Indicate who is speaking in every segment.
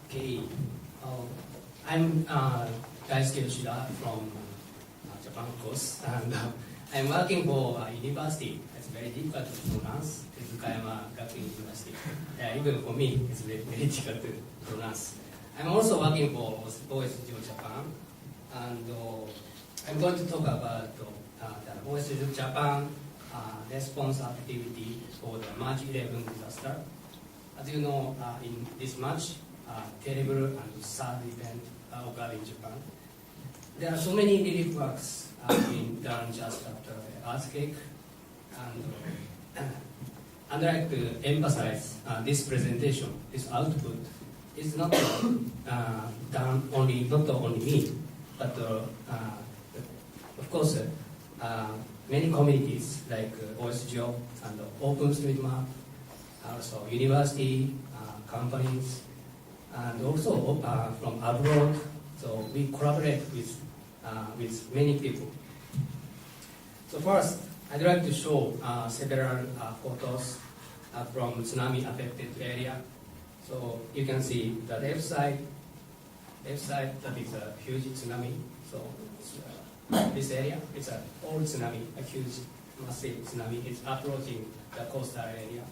Speaker 1: Okay, I'm Daisuke Yoshida from Japan, of course, and I'm working for a university. It's very difficult to pronounce. It's Fukuyama Gakuin University. Even for me, it's very, very difficult to pronounce. I'm also working for OSGeo Japan, and I'm going to talk about the OSGeo Japan response activity for the March 11 disaster. As you know, in this March, terrible and sad event occurred in Japan. There are so many relief works being done just after the earthquake, and I'd like to emphasize this presentation, this output, is not done only, not only me, but of course many communities like OSGeo and OpenStreetMap, also university, companies, and also from abroad. So we collaborate with many people. So first, I'd like to show several photos from tsunami affected area. So you can see the left side that is a huge tsunami. So this area, it's an old tsunami, a huge, massive tsunami. It's approaching the coastal area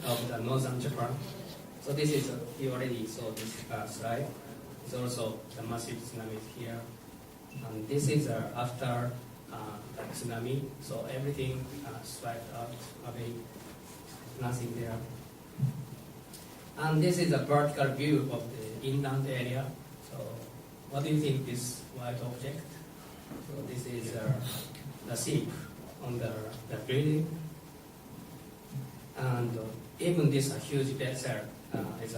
Speaker 1: of the northern Japan. So this is, you already saw this slide. It's also the massive tsunami here. And this is after the tsunami, so everything swiped out away, nothing there. And this is a vertical view of the inland area. So what do you think this white object? So this is the ship on the building. And even this huge vessel is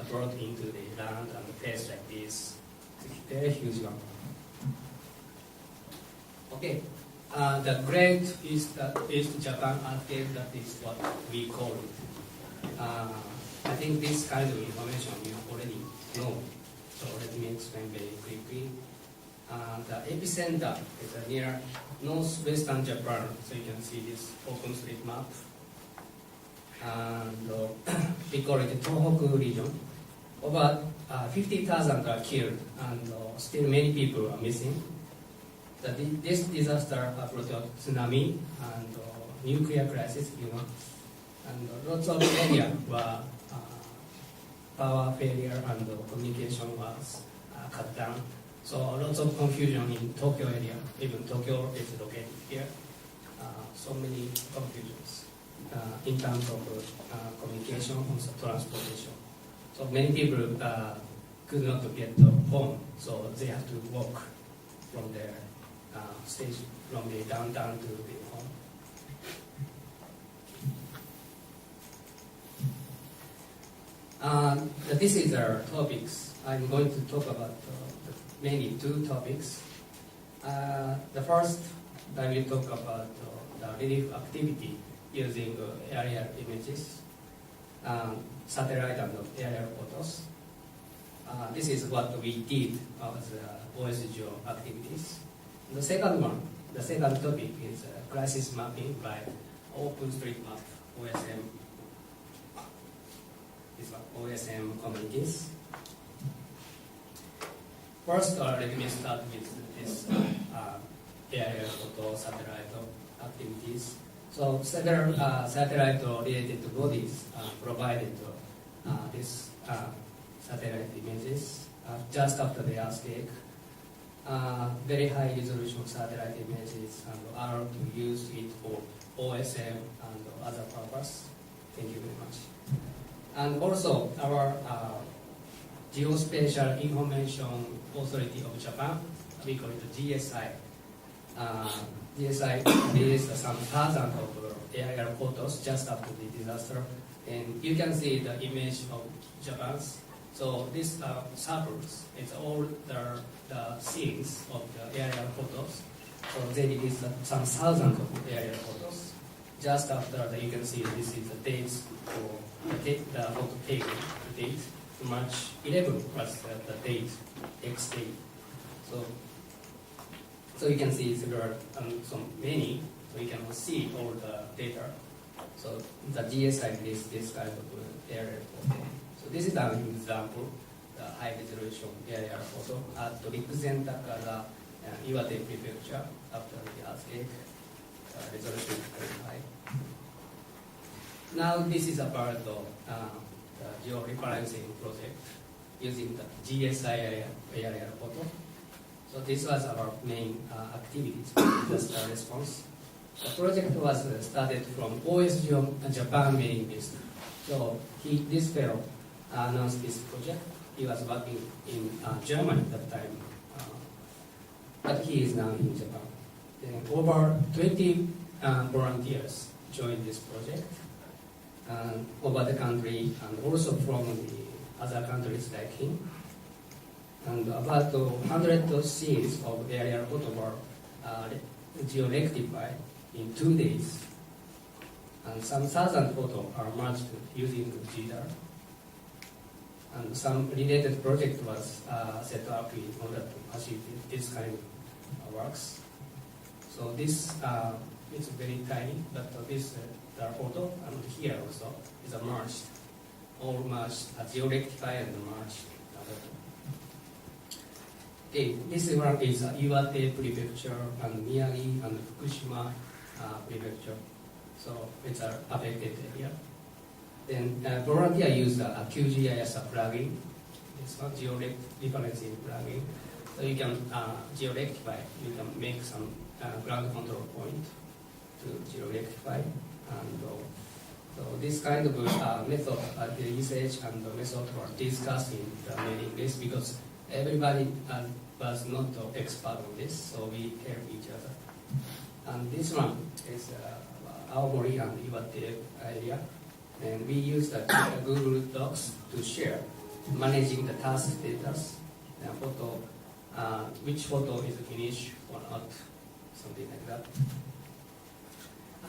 Speaker 1: brought into the land and placed like this. It's a very huge one. Okay, the Great East Japan earthquake, that is what we call it. I think this kind of information you already know, so let me explain very quickly. The epicenter is near northwestern Japan, so you can see this OpenStreetMap. And we call it the Tohoku region. Over 50,000 are killed, and still many people are missing. This disaster brought about tsunami and nuclear crisis, and lots of areas were power failure and communication was cut down. So lots of confusion in Tokyo area. Even Tokyo is located here. So many confusions in terms of communication and transportation. So many people could not get home, so they have to walk from their station, from the downtown to the home. This is our topics. I'm going to talk about mainly two topics. The first, I will talk about the relief activity using aerial images, satellite and aerial photos. This is what we did as OSGeo activities. The second topic is crisis mapping by OpenStreetMap OSM communities. First, let me start with this aerial photo satellite activities. So several satellite-related bodies provided this satellite images just after the earthquake. Very high resolution satellite images and are to use it for OSM and other purpose. Thank you very much. And also our Geospatial Information Authority of Japan, we call it the GSI. GSI released some thousands of aerial photos just after the disaster, and you can see the image of Japan's. So these circles, it's all the scenes of the aerial photos. So they released some thousands of aerial photos. Just after you can see this is the dates for the photo taken, the date. March 11 was the date, X date. So you can see there are so many, so you can see all the data. So the GSI released this kind of aerial photo. So this is an example, the high resolution aerial photo at Rikuzen Takara, Iwate Prefecture after the earthquake. Resolution is very high. Now this is about the georeferencing project using the GSI aerial photo. So this was our main activities for disaster response. The project was started from OSGeo Japan mailing list. So this fellow announced this project. He was working in Germany at that time, but he is now in Japan. Then over 20 volunteers joined this project over the country and also from the other countries like him. And about 100 scenes of aerial photo were geo-rectified in 2 days. And some 1,000 photos are merged using GDAR. And some related project was set up in order to facilitate this kind of works. So this is very tiny, but this photo and here also is merged, all merged, geo-rectified and merged. Okay, this one is Iwate Prefecture and Miyagi and Fukushima Prefecture. So it's an affected area. Then volunteer use the QGIS plugin. It's not geo-referencing plugin. So you can geo-rectify, you can make some ground control point to geo-rectify. And so this kind of method, the usage and the method were discussed in the mailing list because everybody was not expert on this, so we help each other. And this one is Aomori and Iwate area. And we use the Google Docs to share, managing the task status, photo, which photo is finished or not, something like that.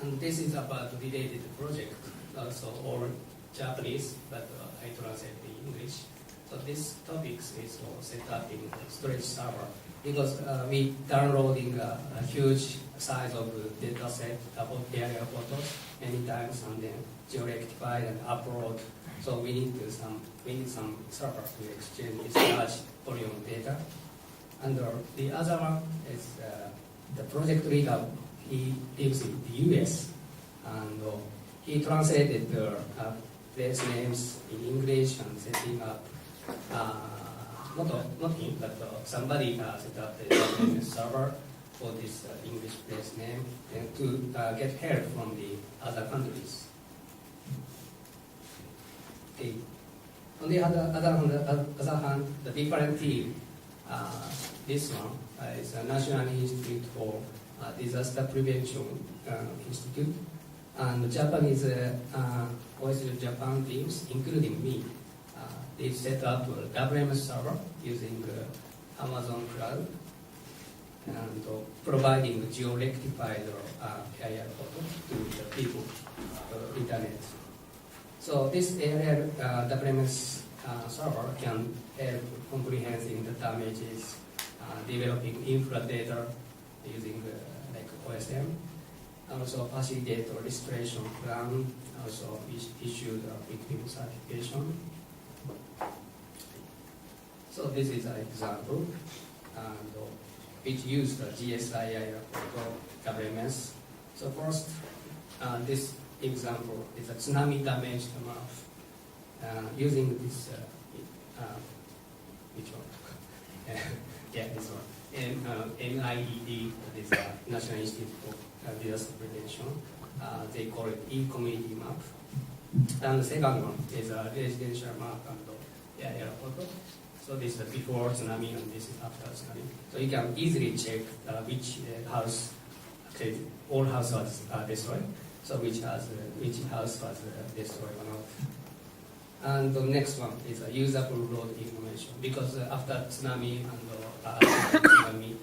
Speaker 1: And this is about related project, also all Japanese, but I translate in English. So this topics is set up in storage server because we downloading a huge size of data set about aerial photos many times and then geo-rectify and upload. So we need some servers to exchange this large volume of data. And the other one is the project leader. He lives in the US and he translated the place names in English and setting up. Not him, but somebody set up the Japanese server for this English place name and to get help from the other countries. Okay. On the other hand, the different team, this one is a National Institute for Disaster Prevention Institute, and Japanese OSGeo Japan teams, including me, they set up a WMS server using Amazon Cloud and providing geo-rectified aerial photos to the people, internet. So this aerial WMS server can help comprehending the damages, developing infra data using like OSM, also facilitate a restoration plan, also issue the victim certification. So this is an example, and which use the GSI photo WMS. So first, this example is a tsunami damaged map using this which one? Yeah, this one. NIED, this National Institute for Disaster Prevention. They call it e-community map. And the second one is a residential map and aerial photo. So this is the before tsunami and this is after tsunami. So you can easily check which house, actually all houses was destroyed. So which house was destroyed or not. And the next one is a usable road information because after tsunami and tsunami,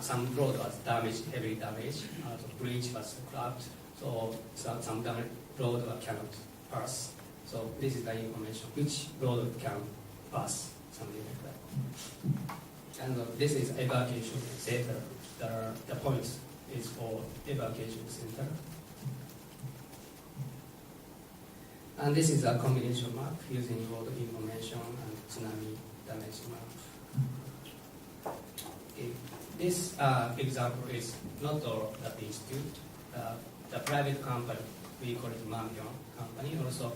Speaker 1: some road was damaged, heavily damaged. The bridge was cracked, so some road cannot pass. So this is the information which road can pass. Something like that. And this is evacuation center. The point is for evacuation center. And this is a combination map using road information and tsunami damage map. Okay. This example is not the institute, the private company, we call it Mambion company, also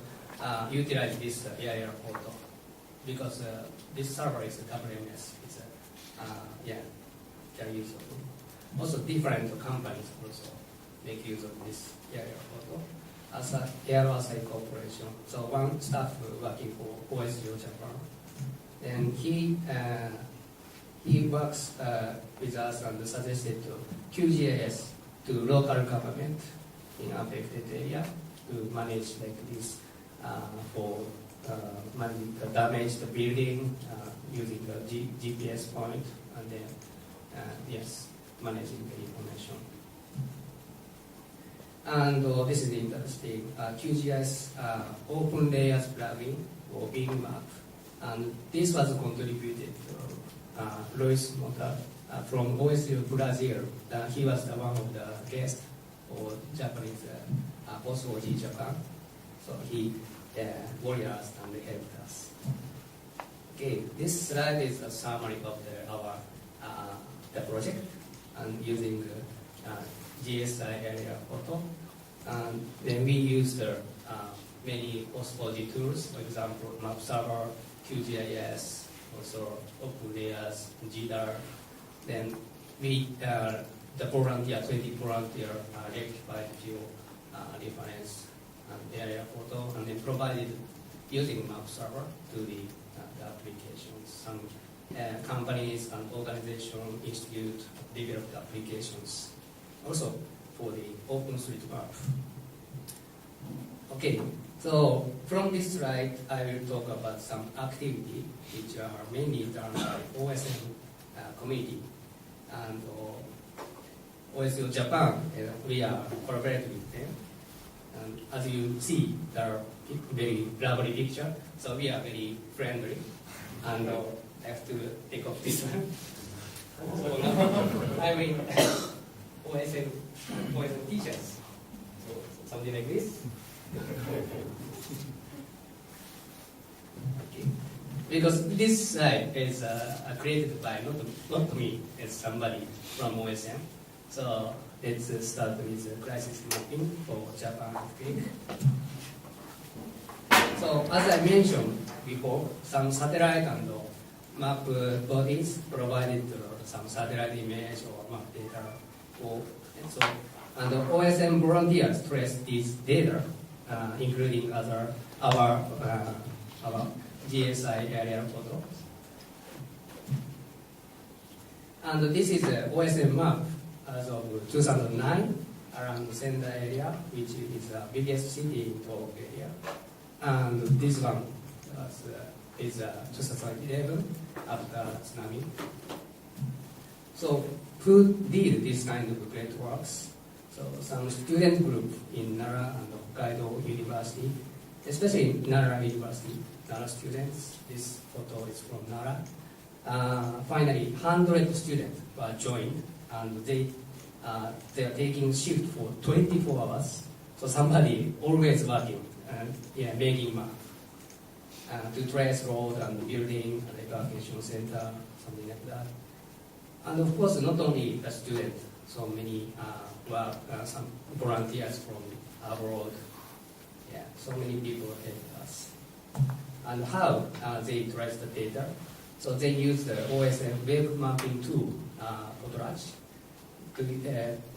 Speaker 1: utilize this area photo because this server is a WMS. It's can use of. Also different companies also make use of this area photo as a Aerosai Corporation. So one staff working for OSGeo Japan, and he works with us and suggested QGIS to local government in affected area to manage like this for managing the damaged building using the GPS point, and then managing the information. And this is interesting. QGIS open layers plugin for big map, and this was contributed to Luis Mota from OSGeo Brazil. He was one of the guests for Japanese FOSS4G Japan. So he warriors and helped us. Okay, this slide is a summary of the project and using GSI area photo. And then we use many FOSS4G tools, for example, map server, QGIS, also open layers, GDAR. Then we, the volunteer, 20 volunteer rectified geo reference and area photo, and then provided using map server to the applications. Some companies and organizations, institute developed applications also for the OpenStreetMap. Okay, so from this slide, I will talk about some activity which are mainly done by OSM community and OSGeo Japan. We are collaborating with them, and as you see, there are very lovely picture. So we are very friendly, and I have to take off this one. So now, I mean, OSM teachers. So something like this. Okay. Because this slide is created by not me, it's somebody from OSM. So let's start with crisis mapping for Japan earthquake. So as I mentioned before, some satellite and map bodies provided some satellite image or map data. And the OSM volunteers trace these data, including our GSI area photos. And this is the OSM map as of 2009 around the Sendai area, which is the biggest city in Tohoku area. And this one is 2011 after tsunami. So who did this kind of great works? So some student group in Nara and Hokkaido University, especially Nara University, Nara students. This photo is from Nara. Finally, 100 students were joined, and they are taking shift for 24 hours. So somebody always working and making map to trace road and building and evacuation center, something like that. And of course, not only the students, so many some volunteers from abroad. Yeah, so many people helped us. And how they trace the data? So they use the OSM web mapping tool, Photoraj,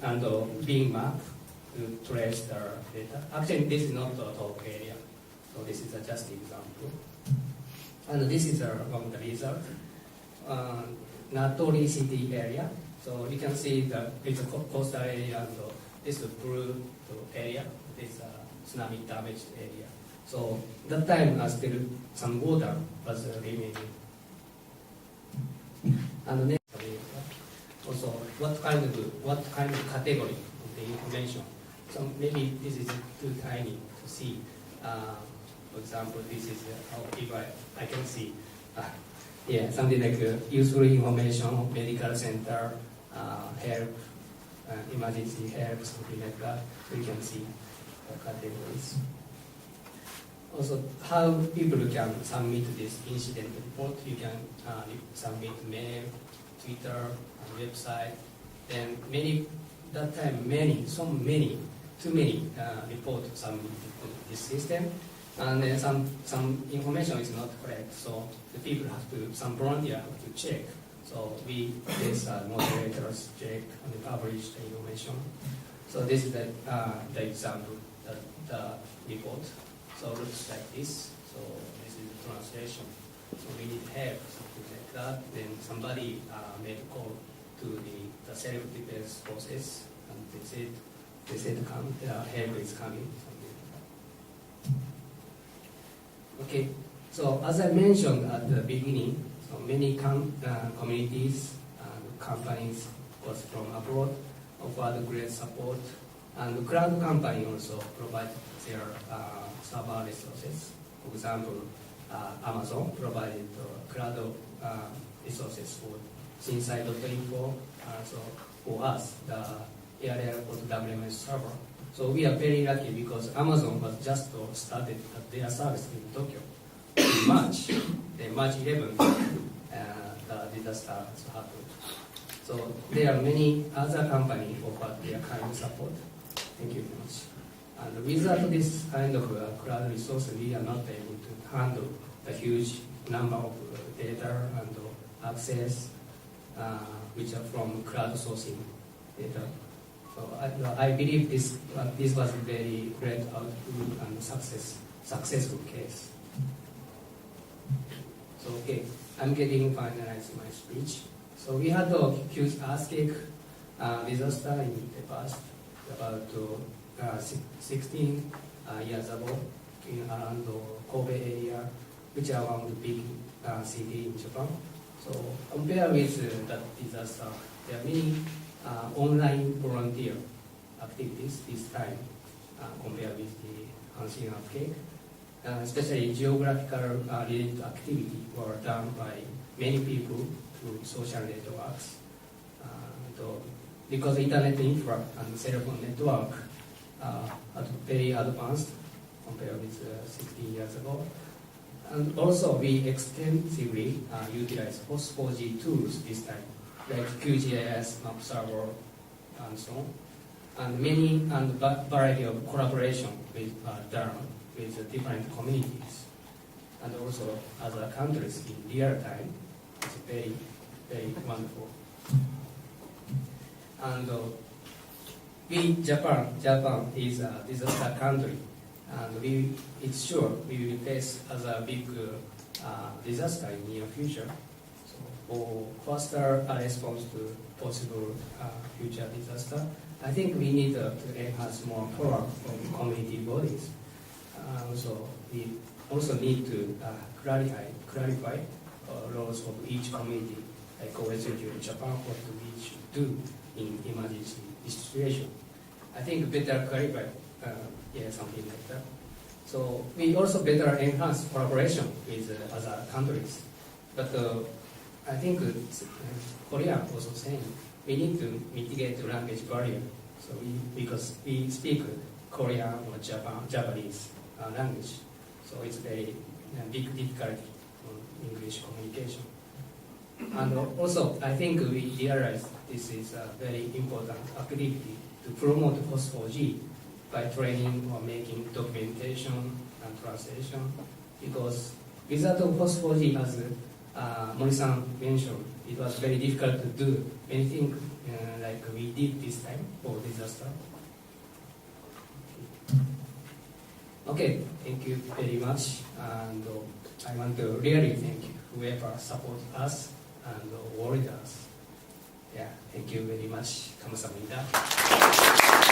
Speaker 1: and Bing map to trace the data. Actually, this is not the top area, so this is just an example. And this is one of the result. Natori city area. So you can see that it's a coastal area, and this blue area is a tsunami damaged area. So that time still some water was remaining. And next, also what kind of category of the information. So maybe this is too tiny to see. For example, this is if I can see. Something like useful information, medical center, help, emergency help, something like that. We can see the categories. Also, how people can submit this incident report. You can submit mail, Twitter, and website. Then too many reports submitted to this system. And then some information is not correct, so the people some volunteer have to check. So these moderators check and publish the information. So this is the example, the report. So it looks like this. So this is the translation. So we need help, something like that. Then somebody made a call to the self-defense forces, and they said help is coming. Okay, so as I mentioned at the beginning, so many communities and companies was from abroad offered great support, and the cloud company also provide their server resources. For example, Amazon provided cloud resources for Shinsai.info, so for us, the area for the WMS server. So we are very lucky because Amazon was just started their service in Tokyo in March. Then March 11th, the disaster has happened. So there are many other companies offered their kind of support. Thank you very much. And without this kind of cloud resource, we are not able to handle the huge number of data and access which are from crowdsourcing data. So I believe this was a very great output and successful case. So okay, I'm getting finalized my speech. So we had a huge earthquake disaster in the past, about 16 years ago, in around the Kobe area, which are one of the big cities in Japan. So compared with that disaster, there are many online volunteer activities this time compared with the Hanshin earthquake. Especially geographical related activity were done by many people through social networks. Because internet infra and cell phone network are very advanced compared with 16 years ago. And also we extensively utilize FOSS4G tools this time, like QGIS, map server, and so on. And many and variety of collaboration with done with different communities and also other countries in real time. It's very, very wonderful. And Japan is a disaster country, and it's sure we will face as a big disaster in near future. So for faster response to possible future disaster, I think we need to enhance more power from community bodies. So we also need to clarify roles of each community, like OSGeo Japan, what we should do in emergency situation. I think better clarify, something like that. So we also better enhance collaboration with other countries. But I think Korea also saying we need to mitigate the language barrier. So because we speak Korean or Japanese language, so it's very big difficulty on English communication. And also, I think we realize this is a very important activity to promote FOSS4G by training or making documentation and translation, because without FOSS4G, as Mori-san mentioned, it was very difficult to do anything like we did this time for disaster. Okay, thank you very much, and I want to really thank whoever supported us and worried us. Yeah, thank you very much. 감사합니다.